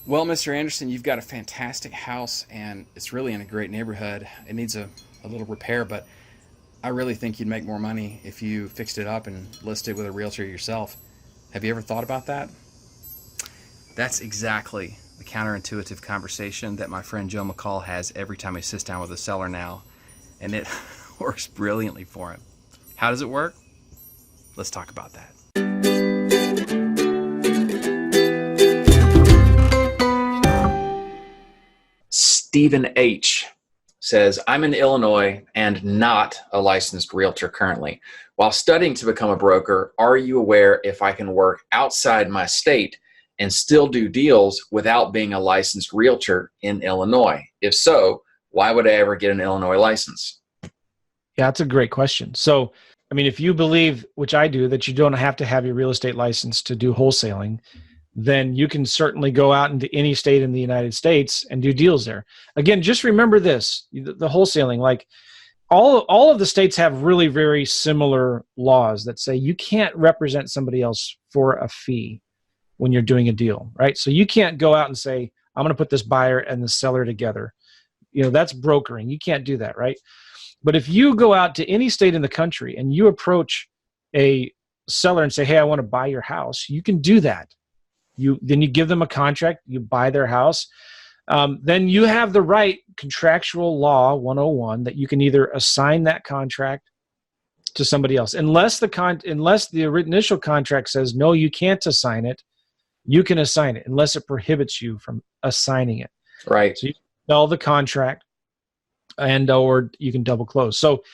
Well, Mr. Anderson, you've got a fantastic house and it's really in a great neighborhood. It needs a little repair, but I really think you'd make more money if you fixed it up and listed it with a realtor yourself. Have you ever thought about that? That's exactly the counterintuitive conversation that my friend Joe McCall has every time he sits down with a seller now, and it works brilliantly for him. How does it work? Let's talk about that. Stephen H. says, I'm in Illinois and not a licensed realtor currently. While studying to become a broker, are you aware if I can work outside my state and still do deals without being a licensed realtor in Illinois? If so, why would I ever get an Illinois license? Yeah, that's a great question. So, I mean, if you believe, which I do, that you don't have to have your real estate license to do wholesaling, then you can certainly go out into any state in the United States and do deals there. Again, just remember this, the wholesaling, like all of the states have really very similar laws that say you can't represent somebody else for a fee when you're doing a deal, right? So you can't go out and say, I'm going to put this buyer and the seller together. You know, that's brokering. You can't do that, right? But if you go out to any state in the country and you approach a seller and say, hey, I want to buy your house, you can do that. Then you give them a contract, you buy their house. Then you have the right, contractual law 101, that you can either assign that contract to somebody else. Unless the initial contract says, no, you can't assign it, you can assign it unless it prohibits you from assigning it. Right. So you sell the contract or you can double close. So,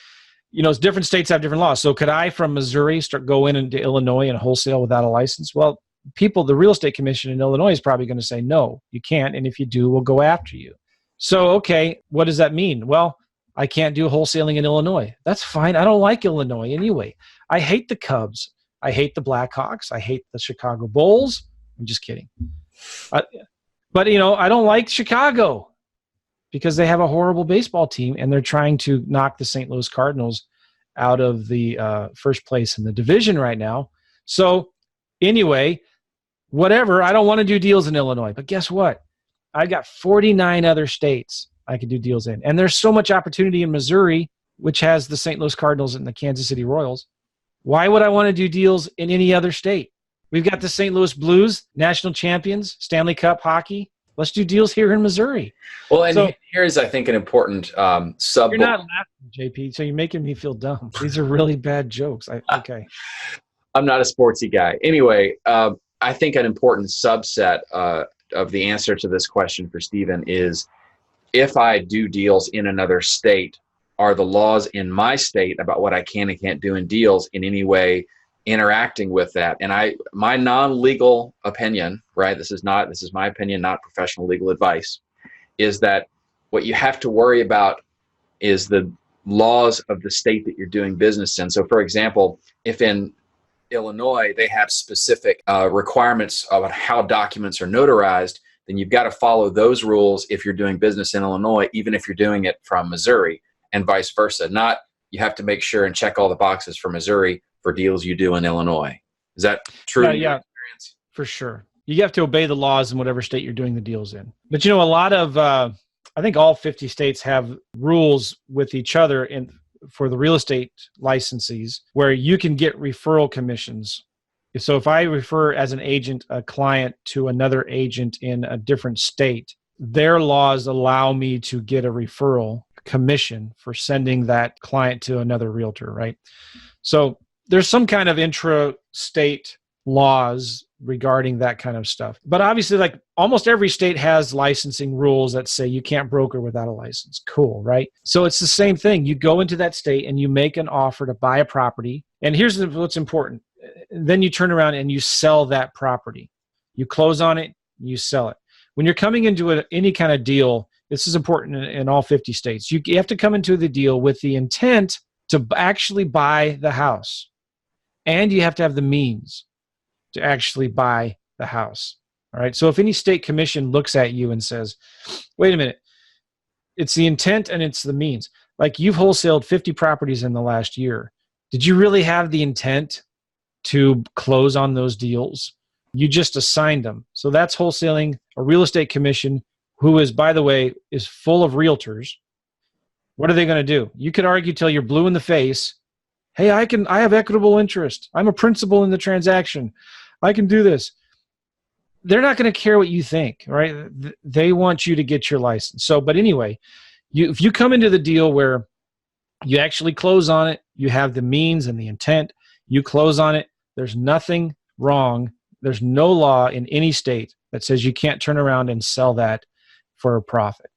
you know, different states have different laws. So could I, from Missouri, go into Illinois and wholesale without a license? Well, the real estate commission in Illinois is probably going to say, no, you can't. And if you do, we'll go after you. So, okay, what does that mean? Well, I can't do wholesaling in Illinois. That's fine. I don't like Illinois anyway. I hate the Cubs. I hate the Blackhawks. I hate the Chicago Bulls. I'm just kidding. But, you know, I don't like Chicago because they have a horrible baseball team and they're trying to knock the St. Louis Cardinals out of the first place in the division right now. So anyway, whatever, I don't want to do deals in Illinois. But guess what? I've got 49 other states I could do deals in. And there's so much opportunity in Missouri, which has the St. Louis Cardinals and the Kansas City Royals. Why would I want to do deals in any other state? We've got the St. Louis Blues, national champions, Stanley Cup hockey. Let's do deals here in Missouri. Well, and here's, I think, an important sub. You're not laughing, JP, so you're making me feel dumb. These are really bad jokes. Okay. I'm not a sportsy guy. Anyway, I think an important subset of the answer to this question for Stephen is, if I do deals in another state, are the laws in my state about what I can and can't do in deals in any way interacting with that? And my non-legal opinion, right, this is my opinion, not professional legal advice, is that what you have to worry about is the laws of the state that you're doing business in. So for example, if in Illinois they have specific requirements about how documents are notarized, then you've got to follow those rules if you're doing business in Illinois, even if you're doing it from Missouri, and vice versa. Not you have to make sure and check all the boxes for Missouri for deals you do in Illinois. Is that true? Yeah, for sure. You have to obey the laws in whatever state you're doing the deals in. But, you know, a lot of, I think all 50 states have rules with each other for the real estate licensees where you can get referral commissions. So if I refer as an agent, a client to another agent in a different state, their laws allow me to get a referral commission for sending that client to another realtor, right? So there's some kind of intra-state laws regarding that kind of stuff. But obviously, like almost every state has licensing rules that say you can't broker without a license. Cool, right? So it's the same thing. You go into that state and you make an offer to buy a property. And here's what's important. Then you turn around and you sell that property. You close on it, you sell it. When you're coming into any kind of deal, this is important in all 50 states. You have to come into the deal with the intent to actually buy the house. And you have to have the means to actually buy the house. All right. So if any state commission looks at you and says, wait a minute, it's the intent and it's the means. Like you've wholesaled 50 properties in the last year. Did you really have the intent to close on those deals? You just assigned them. So that's wholesaling a real estate commission who is, by the way, is full of realtors, what are they going to do? You could argue till you're blue in the face. Hey, I have equitable interest. I'm a principal in the transaction. I can do this. They're not going to care what you think, right? They want you to get your license. So, but anyway, if you come into the deal where you actually close on it, you have the means and the intent, you close on it, there's nothing wrong. There's no law in any state that says you can't turn around and sell that for a profit.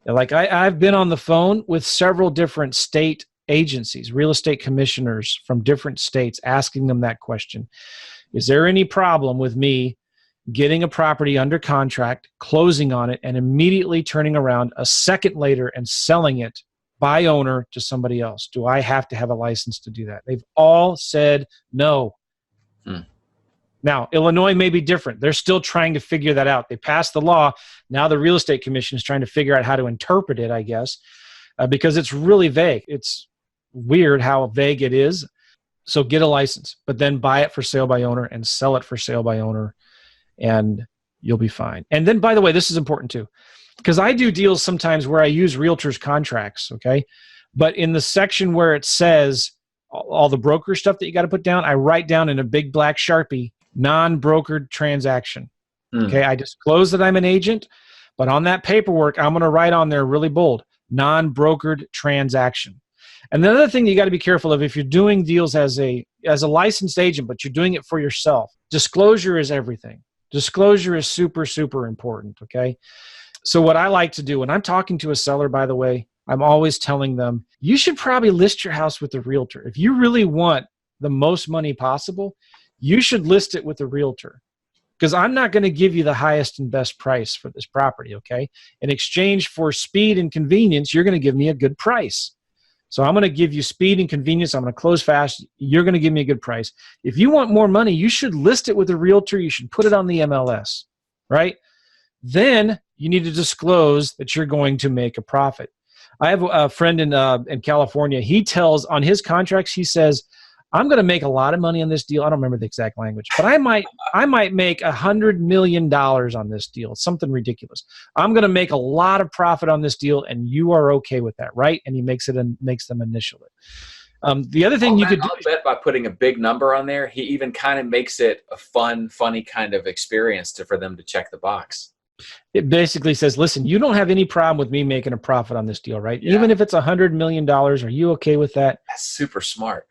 Like I've been on the phone with several different state agencies, real estate commissioners from different states, asking them that question. Is there any problem with me getting a property under contract, closing on it, and immediately turning around a second later and selling it by owner to somebody else? Do I have to have a license to do that? They've all said no. Now, Illinois may be different. They're still trying to figure that out. They passed the law. Now the real estate commission is trying to figure out how to interpret it, I guess, because it's really vague. It's weird how vague it is. So get a license, but then buy it for sale by owner and sell it for sale by owner, and you'll be fine. And then, by the way, this is important too, because I do deals sometimes where I use realtors' contracts, okay? But in the section where it says all the broker stuff that you got to put down, I write down in a big black Sharpie, non-brokered transaction. Okay, I disclose that I'm an agent, but on that paperwork, I'm going to write on there really bold, non-brokered transaction. And the other thing that you got to be careful of, if you're doing deals as a licensed agent, but you're doing it for yourself, disclosure is everything. Disclosure is super, super important, okay? So what I like to do when I'm talking to a seller, by the way, I'm always telling them, you should probably list your house with a realtor. If you really want the most money possible, you should list it with a realtor, because I'm not going to give you the highest and best price for this property, okay? In exchange for speed and convenience, you're going to give me a good price. So I'm going to give you speed and convenience. I'm going to close fast. You're going to give me a good price. If you want more money, you should list it with a realtor. You should put it on the MLS, right? Then you need to disclose that you're going to make a profit. I have a friend in California. He tells on his contracts, he says, I'm going to make a lot of money on this deal. I don't remember the exact language, but I might make $100 million on this deal. Something ridiculous. I'm going to make a lot of profit on this deal, and you are okay with that, right? And he makes them initial it. The other thing I'll bet by putting a big number on there, he even kind of makes it a funny kind of experience for them to check the box. It basically says, listen, you don't have any problem with me making a profit on this deal, right? Yeah. Even if it's $100 million, are you okay with that? That's super smart.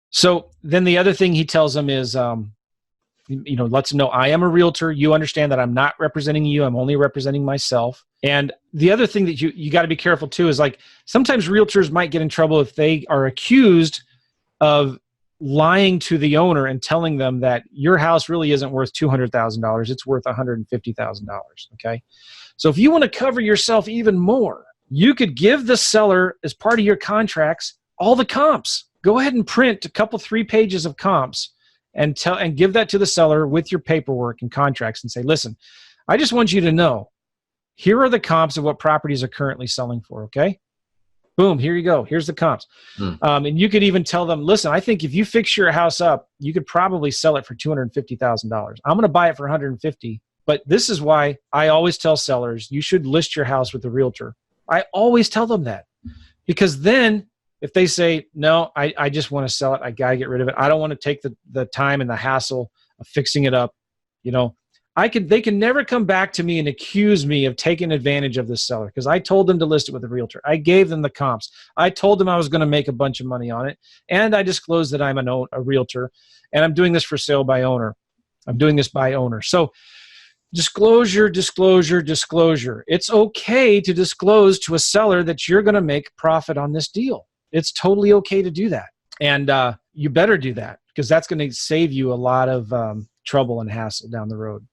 So then the other thing he tells them is, lets them know I am a realtor. You understand that I'm not representing you. I'm only representing myself. And the other thing that you got to be careful too is, like, sometimes realtors might get in trouble if they are accused of lying to the owner and telling them that your house really isn't worth $200,000. It's worth $150,000. Okay. So if you want to cover yourself even more, you could give the seller, as part of your contracts, all the comps. Go ahead and print a couple, 3 pages of comps and give that to the seller with your paperwork and contracts and say, listen, I just want you to know, here are the comps of what properties are currently selling for, okay? Boom, here you go. Here's the comps. And you could even tell them, listen, I think if you fix your house up, you could probably sell it for $250,000. I'm going to buy it for $150,000, but this is why I always tell sellers, you should list your house with a realtor. I always tell them that, because then if they say, no, I just want to sell it, I got to get rid of it, I don't want to take the time and the hassle of fixing it up, they can never come back to me and accuse me of taking advantage of the seller, because I told them to list it with a realtor. I gave them the comps. I told them I was going to make a bunch of money on it, and I disclosed that I'm a realtor, and I'm doing this for sale by owner. I'm doing this by owner. So disclosure, disclosure, disclosure. It's okay to disclose to a seller that you're going to make profit on this deal. It's totally okay to do that. And you better do that, because that's going to save you a lot of trouble and hassle down the road.